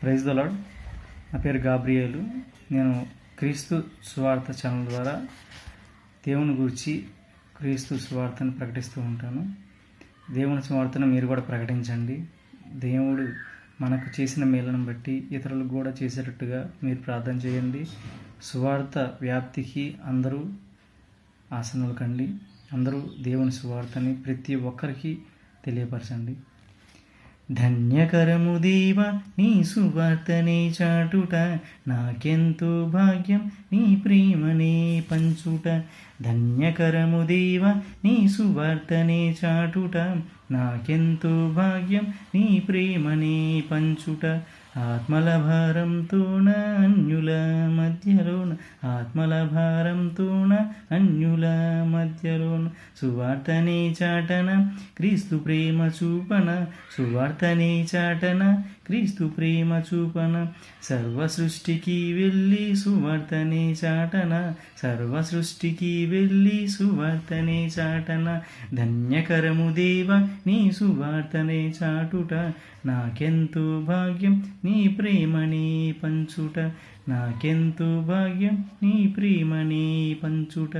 Praise the lord. నా పేరు గాబ్రియేలు. నేను క్రీస్తు సువార్త ఛానల్ ద్వారా దేవుని గురించి క్రీస్తు సువార్తను ప్రకటిస్తూ ఉంటాను. దేవుని సువార్తను మీరు కూడా ప్రకటించండి. దేవుడు మనకు చేసిన మేలను బట్టి ఇతరులకు కూడా చేసేటట్టుగా మీరు ప్రార్థన చేయండి. సువార్త వ్యాప్తికి అందరూ ఆసనలు కండి. అందరూ దేవుని సువార్తని ప్రతి ఒక్కరికి తెలియపరచండి. ధన్యకరము దేవ నీ సువార్తనే చాటుట, నాకెంతో భాగ్యం నీ ప్రేమనే పంచుట. ధన్యకరము దేవ నీ సువార్తనే చాటుట, నాకెంతో భాగ్యం నీ ప్రేమనే పంచుట. ఆత్మల భారంతోన అన్యుల మధ్యలోన, ఆత్మల భారంతోన అన్యుల మధ్యలోన, సువార్తనే చాటన క్రీస్తు ప్రేమ చూపన, సువార్తనే చాటన క్రీస్తు ప్రేమ చూపన. సర్వ సృష్టికి వెళ్ళి సువార్తనే చాటన, సర్వ సృష్టికి వెళ్ళి సువార్తనే చాటన. ధన్యకరము దేవ నీ సువార్తనే చాటుట, నాకెంతో భాగ్యం నీ ప్రేమని పంచుట, నాకెంతో భాగ్యం నీ ప్రేమని పంచుట.